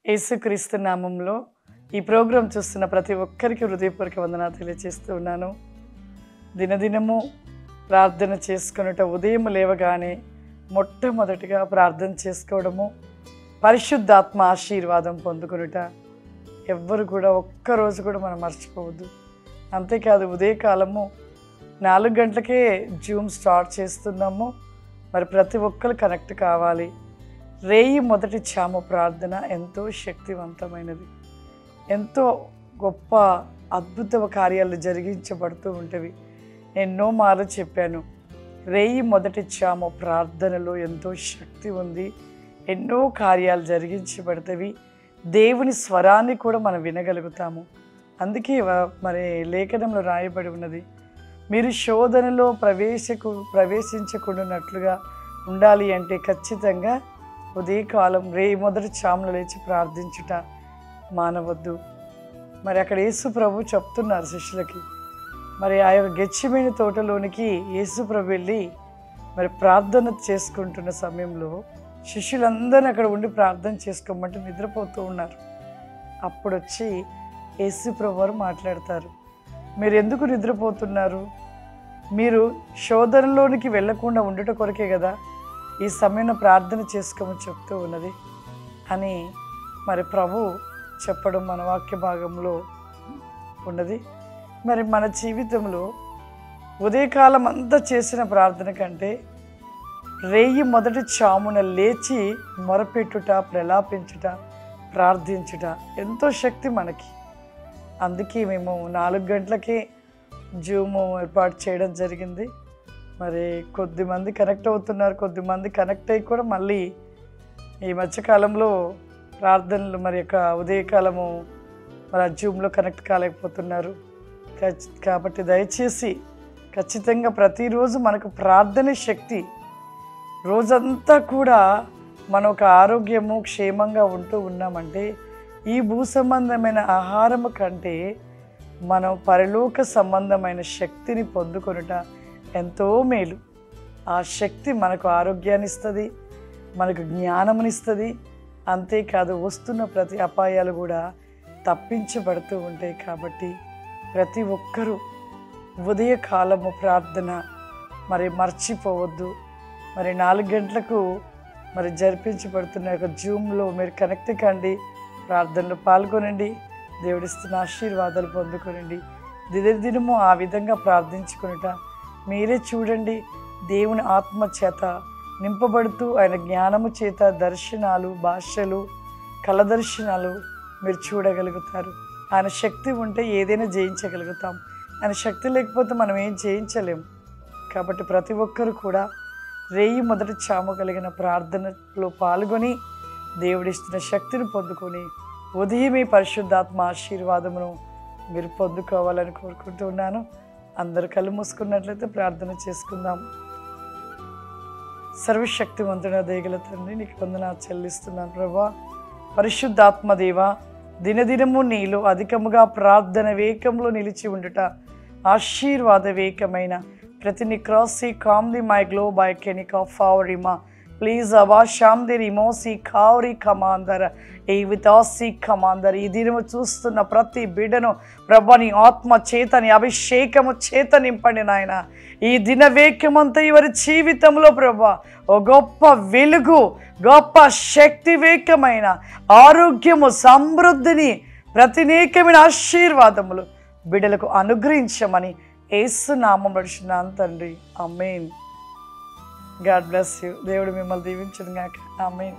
యేసుక్రీస్తు నామంలో ఈ ప్రోగ్రాం చూస్తున్న ప్రతి ఒక్కరికి హృదయపూర్వక వందనాలు తెలియజేస్తూ ఉన్నాను. దినదినము ప్రార్థన చేసుకొనుట, ఉదయం లేవగానే మొట్టమొదటిగా ప్రార్థన చేసుకోవడము, పరిశుద్ధాత్మ ఆశీర్వాదం పొందుకొనుట ఎవ్వరు కూడా ఒక్కరోజు కూడా మనం మర్చిపోవద్దు. అంతేకాదు ఉదయకాలము 4 గంటలకే జూమ్ స్టార్ట్ చేస్తున్నాము. మరి ప్రతి ఒక్కరు కనెక్ట్ కావాలి. రేయి మొదటి చామ ప్రార్థన ఎంతో శక్తివంతమైనది. ఎంతో గొప్ప అద్భుత కార్యాలు జరిగించబడుతూ ఉంటవి. ఎన్నో మార్లు చెప్పాను, రేయి మొదటి చామ ప్రార్థనలో ఎంతో శక్తి ఉంది. ఎన్నో కార్యాలు జరిగించబడతవి. దేవుని స్వరాన్ని కూడా మనం వినగలుగుతాము. అందుకే మరి లేఖనంలో రాయబడి ఉన్నది, మీరు శోధనలో ప్రవేశించకుండానట్లుగా ఉండాలి అంటే ఖచ్చితంగా ఉదయకాలం రేయి మొదటి చామలు లేచి ప్రార్థించుట మానవద్దు. మరి అక్కడ యేసు ప్రభు చెప్తున్నారు శిష్యులకి. మరి ఆ యొక్క గెత్సేమనే తోటలోనికి యేసు ప్రభు వెళ్ళి మరి ప్రార్థన చేసుకుంటున్న సమయంలో శిష్యులందరినీ అక్కడ ఉండి ప్రార్థన చేసుకోమంటే నిద్రపోతూ ఉన్నారు. అప్పుడు వచ్చి యేసు ప్రభు వారు మాట్లాడతారు, మీరు ఎందుకు నిద్రపోతున్నారు? మీరు శోధనలోనికి వెళ్ళకుండా ఉండట కొరకే కదా ఈ సమయంలో ప్రార్థన చేసుకోమని చెప్తూ ఉన్నది అని మరి ప్రభు చెప్పడం మన వాక్య భాగంలో ఉన్నది. మరి మన జీవితంలో ఉదయకాలం అంతా చేసిన ప్రార్థన కంటే రేయి మొదటి చామున లేచి మొరపెట్టుట, ప్రలాపించుట, ప్రార్థించుట ఎంతో శక్తి మనకి. అందుకే మేము 4 గంటలకే జూమ్ ఏర్పాటు చేయడం జరిగింది. మరి కొద్దిమంది కనెక్ట్ అవుతున్నారు, కొద్దిమంది కనెక్ట్ అయ్యి కూడా మళ్ళీ ఈ మధ్యకాలంలో ప్రార్థనలు మరి యొక్క ఉదయకాలము మరి జూమ్లో కనెక్ట్ కాలేకపోతున్నారు. కాబట్టి దయచేసి ఖచ్చితంగా ప్రతిరోజు మనకు ప్రార్థన శక్తి, రోజంతా కూడా మన ఒక ఆరోగ్యము క్షేమంగా ఉంటూ ఉన్నామంటే ఈ భూ సంబంధమైన ఆహారము కంటే మనం పరలోక సంబంధమైన శక్తిని పొందుకొనుట ఎంతో మేలు. ఆ శక్తి మనకు ఆరోగ్యాన్ని ఇస్తుంది, మనకు జ్ఞానమునిస్తుంది. అంతేకాదు వస్తున్న ప్రతి అపాయాలు కూడా తప్పించబడుతూ ఉంటాయి. కాబట్టి ప్రతి ఒక్కరూ ఉదయకాలము ప్రార్థన మరి మర్చిపోవద్దు. మరి 4 గంటలకు మరి జరిపించబడుతున్న యొక్క జూమ్లో మీరు కనెక్ట్ కండి, ప్రార్థనలో పాల్గొనండి, దేవుడిస్తున్న ఆశీర్వాదాలు పొందుకొనండి. దినదినము ఆ విధంగా ప్రార్థించుకునుట మీరే చూడండి. దేవుని ఆత్మ చేత నింపబడుతూ ఆయన జ్ఞానము చేత దర్శనాలు, భాషలు, కళ దర్శనాలు మీరు చూడగలుగుతారు. ఆయన శక్తి ఉంటే ఏదైనా జయించగలుగుతాం. ఆయన శక్తి లేకపోతే మనం ఏం జయించలేము. కాబట్టి ప్రతి ఒక్కరు కూడా రేయి మొదటి చాము కలిగిన ప్రార్థనలో పాల్గొని దేవుడిస్తున్న శక్తిని పొందుకొని ఉదయమే పరిశుద్ధాత్మ ఆశీర్వాదమును మీరు పొందుకోవాలని కోరుకుంటున్నాను. అందరు కళ్ళు మూసుకున్నట్లయితే ప్రార్థన చేసుకుందాం. సర్వశక్తివంతుడ దయగల తండ్రి, నీకు వందనాలు చెల్లిస్తున్నాను ప్రభా. పరిశుద్ధాత్మ దేవ, దినదినము నీలో అధికముగా ప్రార్థన వేగంలో నిలిచి ఉండుట, ఆశీర్వాద వేగమైన ప్రతి నీ క్రాసి కామ్ది మై గ్లో బై కెనికా ఫావరిమా ప్లీజ్ అవా శాంది రిమోసి కావరి కమాందర ఈ వితాసి కమాందర్. ఈ దినము చూస్తున్న ప్రతి బిడ్డను ప్రభా నీ ఆత్మ చేత, నీ అభిషేకము చేత నింపండి నాయన. ఈ దినవేకమంతా వారి జీవితంలో ప్రభా ఓ గొప్ప వెలుగు, గొప్ప శక్తివేకమైన ఆరోగ్యము, సమృద్ధిని, ప్రతినేకమైన ఆశీర్వాదములు బిడ్డలకు అనుగ్రహించమని యేసు నామములో అడుగుచున్నాను తండ్రి. ఆమేన్. God bless you. దేవుడు మిమ్మల్ని దీవించును గాక. ఆమేన్.